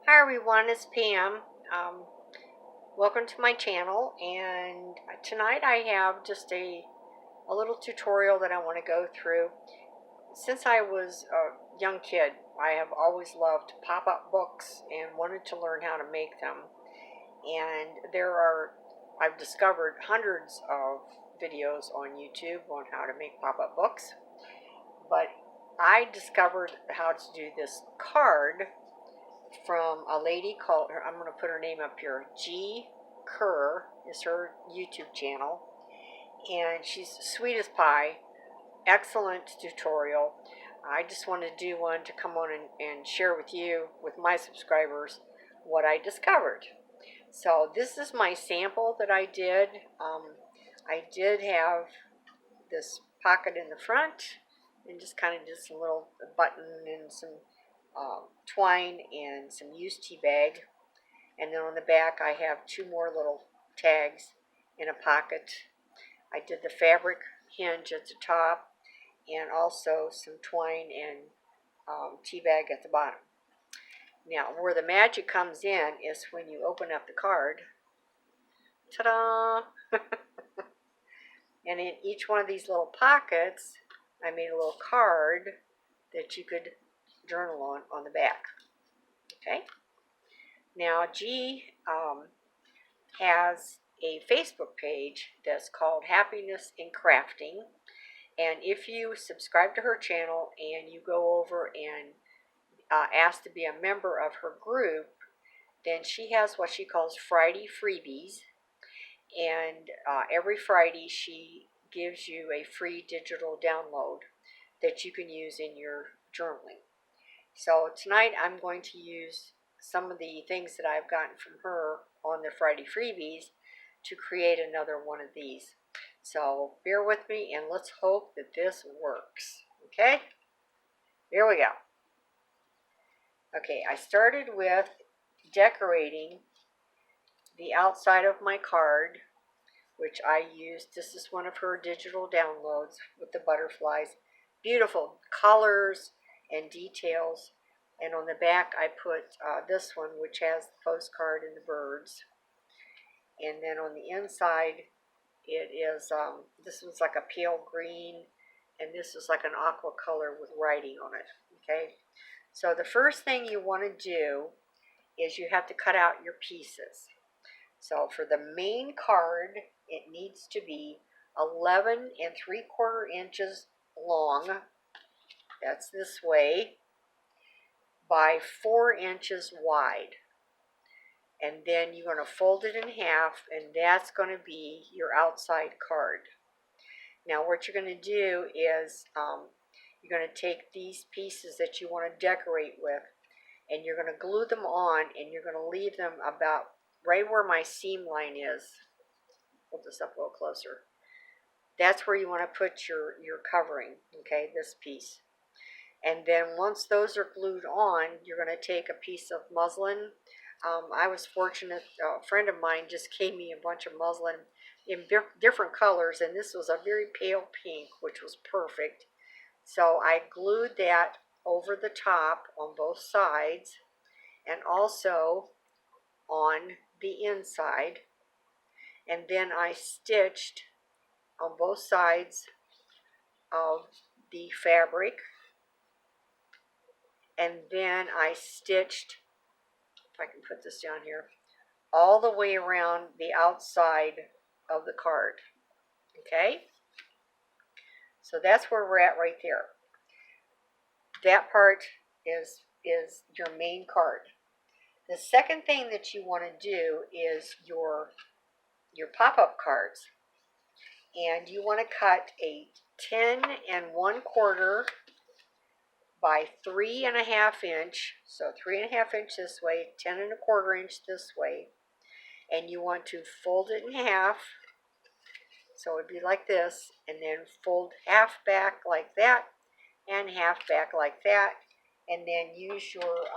Hi everyone, it's Pam. Welcome to my channel, and tonight I have just a little tutorial that I want to go through. Since I was a young kid, I have always loved pop-up books and wanted to learn how to make them. And I've discovered hundreds of videos on YouTube on how to make pop-up books, but I discovered how to do this card from a lady called her. I'm going to put her name up here. Gi Kerr is her YouTube channel, and she's sweet as pie. Excellent tutorial. I just wanted to do one to come on and share with you, with my subscribers, what I discovered. So this is my sample that I did. I did have this pocket in the front, and just kind of just a little button and some twine and some used tea bag. And then on the back I have two more little tags in a pocket. I did the fabric hinge at the top and also some twine and tea bag at the bottom. Now where the magic comes in is when you open up the card. Ta-da! And in each one of these little pockets I made a little card that you could journal on the back. Okay? Now G has a Facebook page that's called Happiness in Crafting, and if you subscribe to her channel and you go over and ask to be a member of her group, then she has what she calls Friday freebies, and every Friday she gives you a free digital download that you can use in your journaling. So tonight I'm going to use some of the things that I've gotten from her on the Friday freebies to create another one of these. So bear with me and let's hope that this works. Okay, here we go. Okay, I started with decorating the outside of my card, which I used. This is one of her digital downloads with the butterflies. Beautiful colors and details. And on the back I put this one, which has the postcard and the birds. And then on the inside it is, this one's like a pale green, and this is like an aqua color with writing on it. Okay, so the first thing you want to do is you have to cut out your pieces. So for the main card, it needs to be 11 3/4 inches long. That's this way, by 4 inches wide. And then you're going to fold it in half, and that's going to be your outside card. Now what you're going to do is you're going to take these pieces that you want to decorate with, and you're going to glue them on, and you're going to leave them about right where my seam line is. Hold this up a little closer. That's where you want to put your covering, okay, this piece. And then once those are glued on, you're going to take a piece of muslin. I was fortunate, a friend of mine just gave me a bunch of muslin in different colors, and this was a very pale pink, which was perfect. So I glued that over the top on both sides and also on the inside. And then I stitched on both sides of the fabric, and then I stitched, if I can put this down here, all the way around the outside of the card. Okay, so that's where we're at right there. That part is your main card. The second thing that you want to do is your pop-up cards, and you want to cut a 10 1/4 by 3 1/2 inch, so 3 1/2 inch this way, 10 1/4 inch this way, and you want to fold it in half, so it'd be like this, and then fold half back like that, and half back like that, and then use your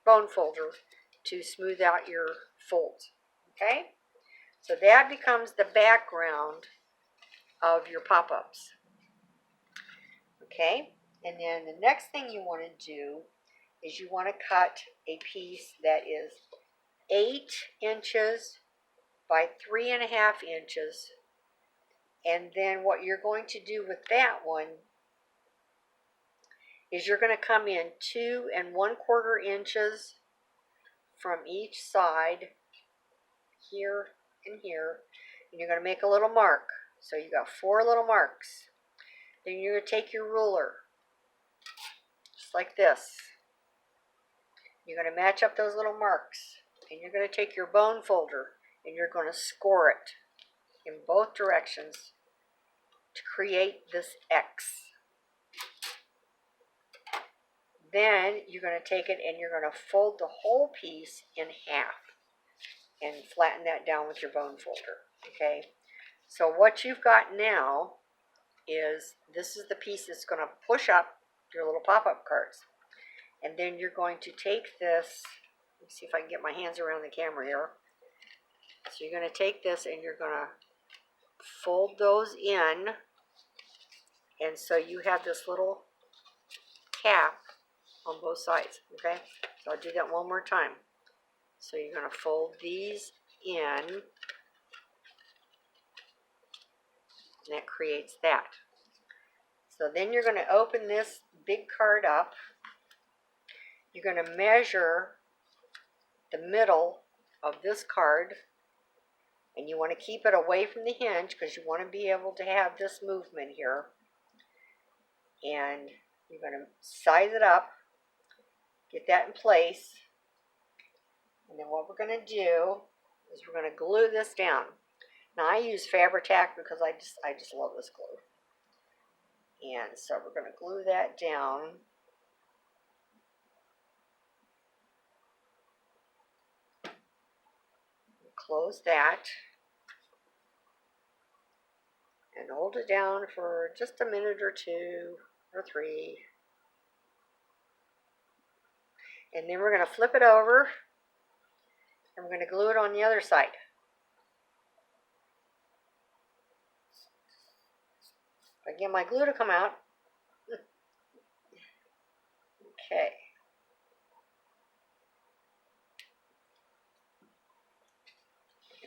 bone folder to smooth out your fold. Okay, so that becomes the background of your pop-ups. Okay, and then the next thing you want to do is you want to cut a piece that is 8 inches by 3.5 inches. And then what you're going to do with that one is you're going to come in 2 1/4 inches from each side, here and here, and you're going to make a little mark. So you got 4 little marks. Then you're going to take your ruler, just like this. You're going to match up those little marks, and you're going to take your bone folder, and you're going to score it in both directions to create this X. Then you're going to take it and you're going to fold the whole piece in half and flatten that down with your bone folder. Okay, so what you've got now is, this is the piece that's going to push up your little pop-up cards. And then you're going to take this, let me see if I can get my hands around the camera here. So you're going to take this and you're going to fold those in, and so you have this little cap on both sides. Okay, so I'll do that one more time. So you're going to fold these in, and that creates that. So then you're going to open this big card up. You're going to measure the middle of this card, and you want to keep it away from the hinge because you want to be able to have this movement here. And you're going to size it up, get that in place, and then what we're going to do is we're going to glue this down. Now I use Fabri-Tac because I just love this glue. And so we're going to glue that down. Close that. And hold it down for just a minute or 2 or 3. And then we're going to flip it over, and we're going to glue it on the other side. If I get my glue to come out. Okay.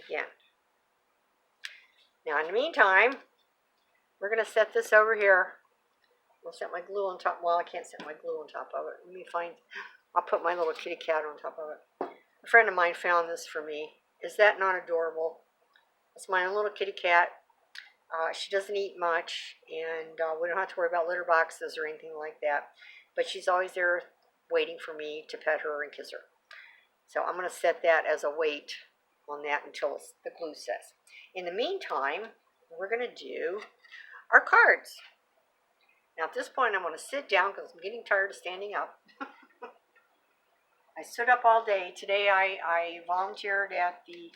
Again. Now in the meantime, we're going to set this over here. We'll set my glue on top. Well, I can't set my glue on top of it. Let me find, I'll put my little kitty cat on top of it. A friend of mine found this for me. Is that not adorable? It's my own little kitty cat. She doesn't eat much, and we don't have to worry about litter boxes or anything like that. But she's always there waiting for me to pet her and kiss her. So I'm going to set that as a weight on that until the glue sets. In the meantime, we're going to do our cards. Now at this point, I'm going to sit down because I'm getting tired of standing up. I stood up all day. Today I volunteered at the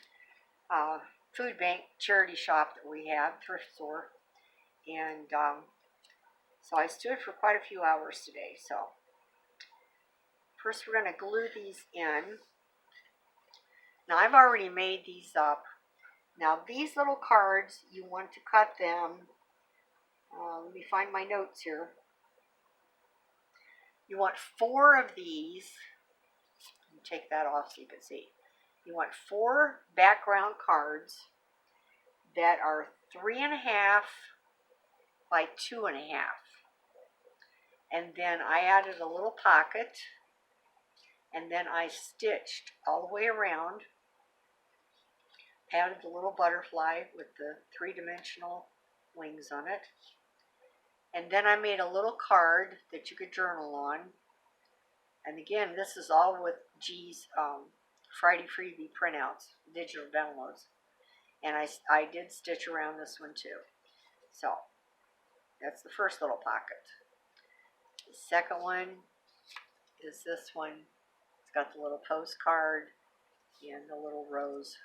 food bank charity shop that we have, thrift store. And so I stood for quite a few hours today. So first we're going to glue these in. Now I've already made these up. Now these little cards, you want to cut them. Let me find my notes here. You want 4 of these. Take that off so you can see. You want 4 background cards that are 3.5 by 2.5. And then I added a little pocket, and then I stitched all the way around, added the little butterfly with the 3-dimensional wings on it. And then I made a little card that you could journal on. And again, this is all with Gi's Friday freebie printouts, digital downloads. And I did stitch around this one too. So that's the first little pocket. The second one is this one. It's got the little postcard and the little rose.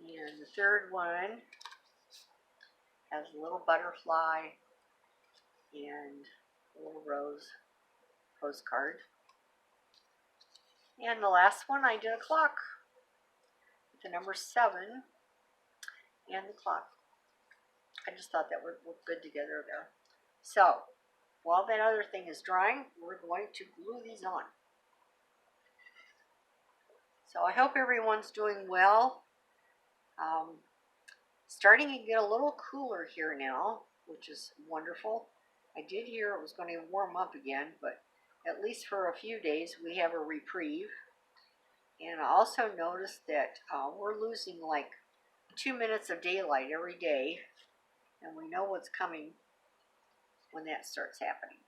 And the third one has a little butterfly and a little rose postcard. And the last one, I did a clock with the number 7 and the clock. I just thought that would look good together there. So while that other thing is drying, we're going to glue these on. So I hope everyone's doing well. Starting to get a little cooler here now, which is wonderful. I did hear it was going to warm up again, but at least for a few days we have a reprieve. And I also noticed that we're losing like 2 minutes of daylight every day, and we know what's coming when that starts happening.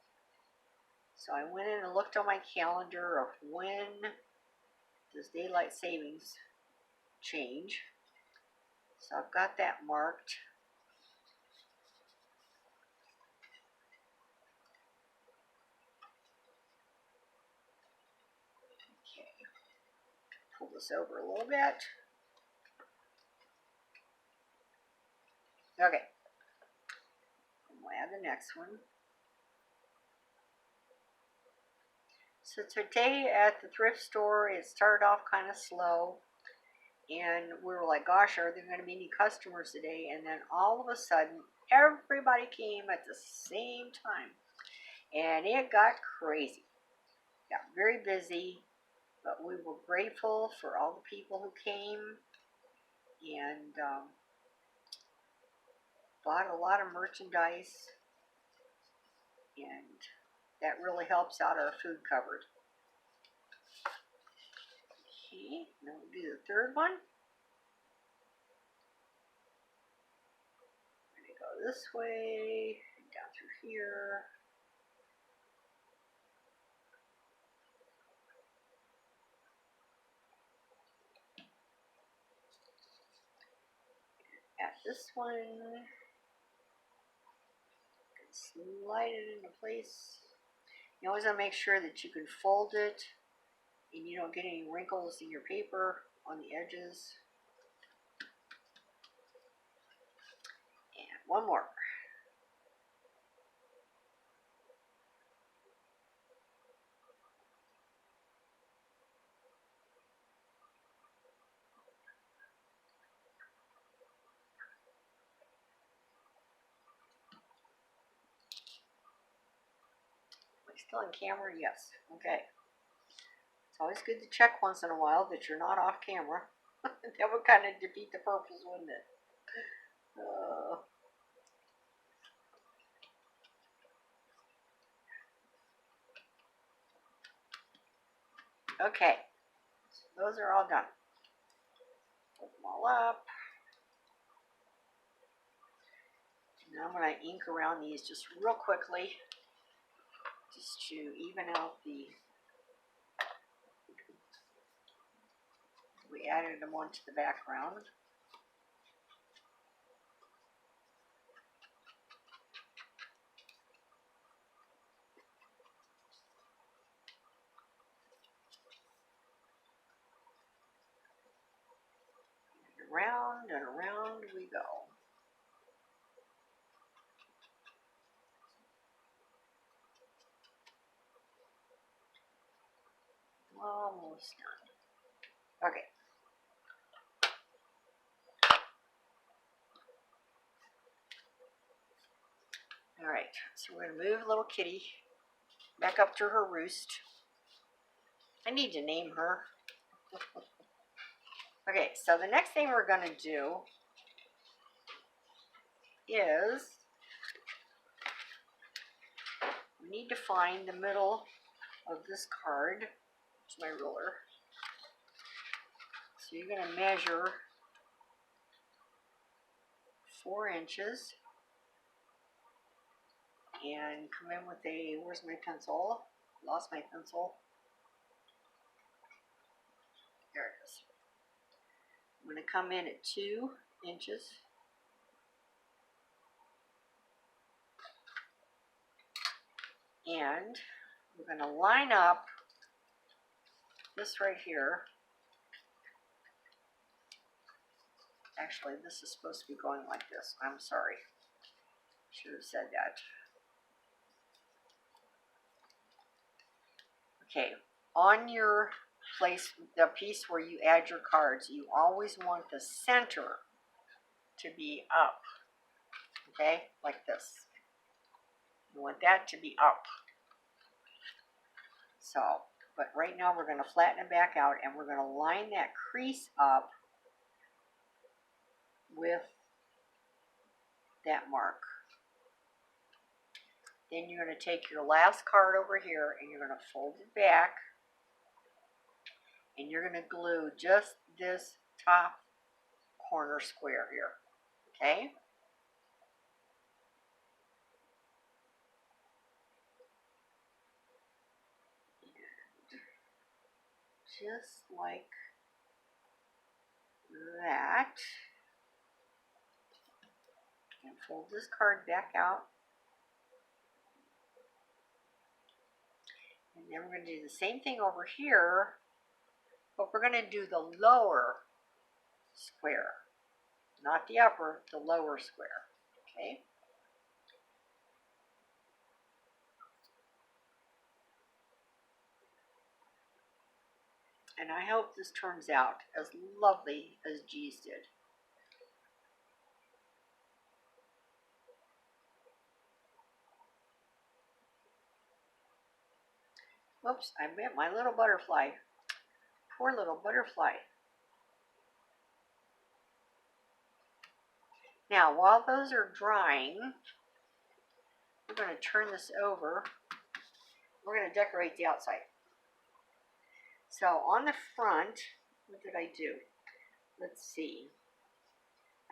So I went in and looked on my calendar of when does daylight savings change. So I've got that marked. Okay, pull this over a little bit. Okay, we'll add the next one. So today at the thrift store, it started off kind of slow, and we were like, gosh, are there going to be any customers today? And then all of a sudden, everybody came at the same time, and it got crazy. Got very busy, but we were grateful for all the people who came, and bought a lot of merchandise, and that really helps out our food cupboard. Okay, now we'll do the third one. I'm going to go this way, down through here. At this one, slide it into place. You always want to make sure that you can fold it and you don't get any wrinkles in your paper on the edges. And one more. Am I still on camera? Yes. Okay. It's always good to check once in a while that you're not off camera. That would kind of defeat the purpose, wouldn't it? Okay, so those are all done. Put them all up. Now I'm going to ink around these just real quickly, just to even out the. We added them onto the background. Around and around we go. Almost done. Okay. Alright, so we're going to move little kitty back up to her roost. I need to name her. Okay, so the next thing we're going to do is we need to find the middle of this card. It's my ruler. So you're going to measure 4 inches and come in with a, where's my pencil? Lost my pencil. There it is. I'm going to come in at 2 inches. And we're going to line up this right here. Actually, this is supposed to be going like this. I'm sorry. Should have said that. Okay, on your place, the piece where you add your cards, you always want the center to be up. Okay, like this. You want that to be up. So, but right now we're going to flatten it back out, and we're going to line that crease up with that mark. Then you're going to take your last card over here and you're going to fold it back, and you're going to glue just this top corner square here, okay? Just like that. And fold this card back out. And then we're going to do the same thing over here, but we're going to do the lower square. Not the upper, the lower square, okay? And I hope this turns out as lovely as G's did. Whoops, I meant my little butterfly. Poor little butterfly. Now, while those are drying, we're going to turn this over. We're going to decorate the outside. So on the front, what did I do? Let's see.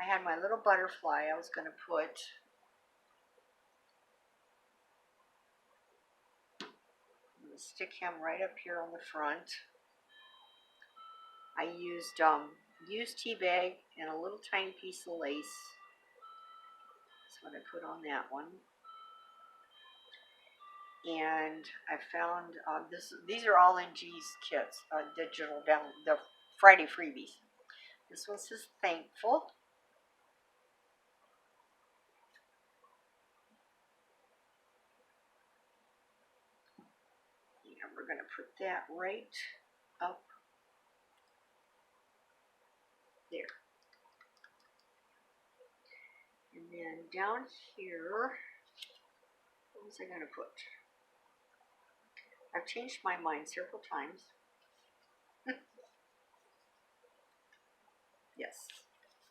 I had my little butterfly. I was going to put, I'm going to stick him right up here on the front. I used tea bag and a little tiny piece of lace. That's what I put on that one. And I found these are all in G's kits, digital down the Friday freebies. This one says thankful. And we're going to put that right up there. And then down here, what was I going to put? I've changed my mind several times. Yes,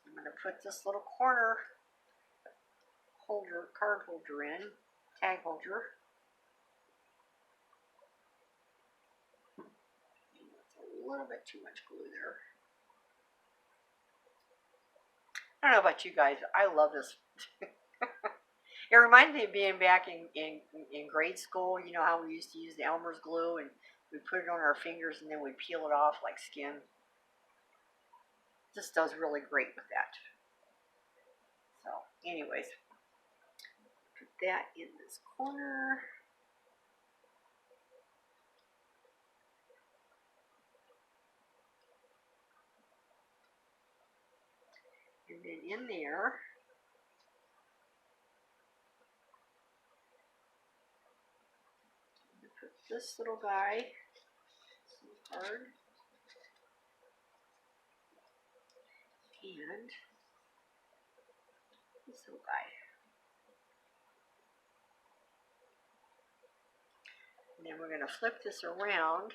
I'm going to put this little corner holder, card holder in, tag holder. That's a little bit too much glue there. I don't know about you guys, I love this. It reminds me of being back in grade school. You know how we used to use the Elmer's glue and we put it on our fingers and then we peel it off like skin. This does really great with that. So anyways, put that in this corner. And then in there, I'm going to put this little guy, card, and this little guy. And then we're going to flip this around,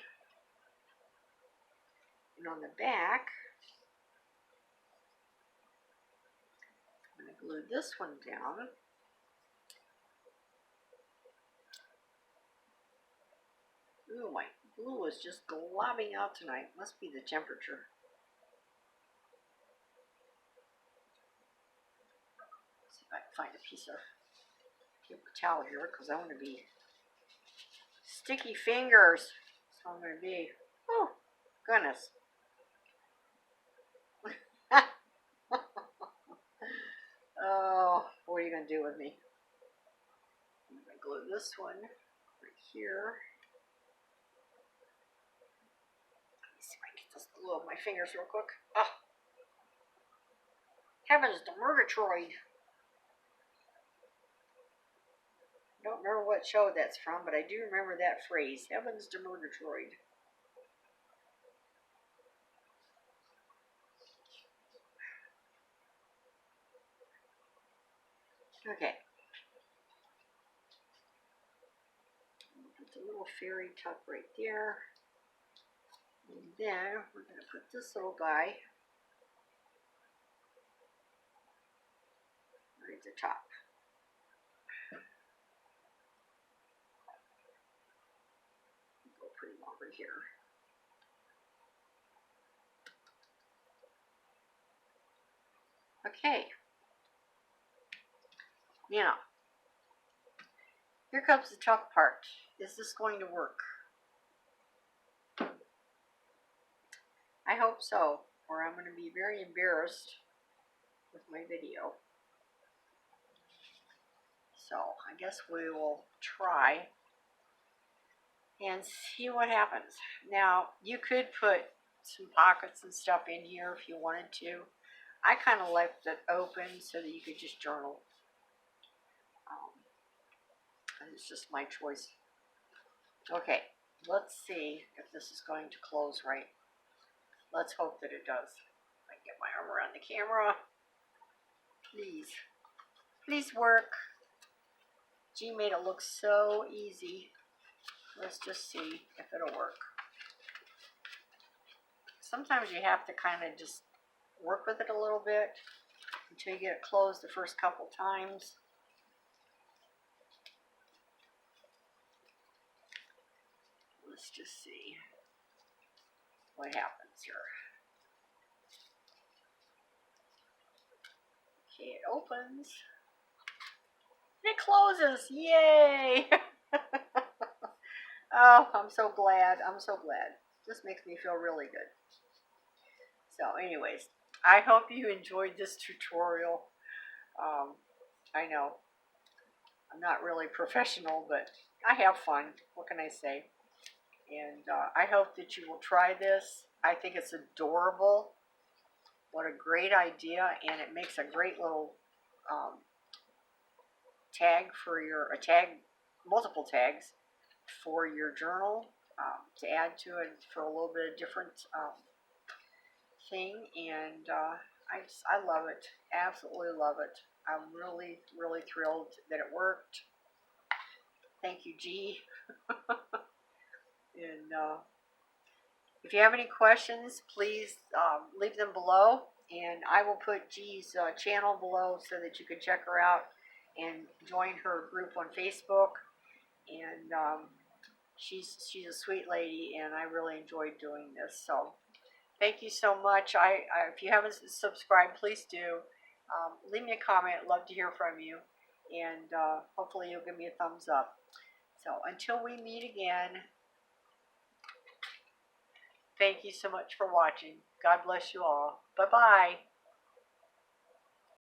and on the back, I'm going to glue this one down. Ooh, my glue is just globbing out tonight. Must be the temperature. Let's see if I can find a piece of paper towel here, because I want to be sticky fingers. That's how I'm going to be. Oh, goodness. Oh, what are you going to do with me? I'm going to glue this one right here. Let me see if I can get this glue off my fingers real quick. Oh, heavens to Murgatroyd. I don't remember what show that's from, but I do remember that phrase, heavens to Murgatroyd. Okay. Just a little fairy tuck right there. And then we're going to put this little guy right at the top. Go pretty over here. Okay. Now, here comes the tough part. Is this going to work? I hope so, or I'm going to be very embarrassed with my video. So, I guess we will try and see what happens. Now, you could put some pockets and stuff in here if you wanted to. I kind of left it open so that you could just journal. It's just my choice. Okay, let's see if this is going to close right. Let's hope that it does. I get my arm around the camera. Please. Please work. G made it look so easy. Let's just see if it'll work. Sometimes you have to kind of just work with it a little bit until you get it closed the first couple times. Let's just see what happens here. Okay, it opens. And it closes. Yay! Oh, I'm so glad. I'm so glad. This makes me feel really good. So anyways, I hope you enjoyed this tutorial. I know I'm not really professional, but I have fun. What can I say? And I hope that you will try this. I think it's adorable. What a great idea, and it makes a great little tag for your, multiple tags for your journal to add to it for a little bit of different thing. And I love it. Absolutely love it. I'm really, really thrilled that it worked. Thank you, G. And if you have any questions, please leave them below, and I will put G's channel below so that you can check her out and join her group on Facebook. And she's a sweet lady, and I really enjoyed doing this. So thank you so much. If you haven't subscribed, please do. Leave me a comment. I'd love to hear from you, and hopefully you'll give me a thumbs up. So until we meet again, thank you so much for watching. God bless you all. Bye-bye.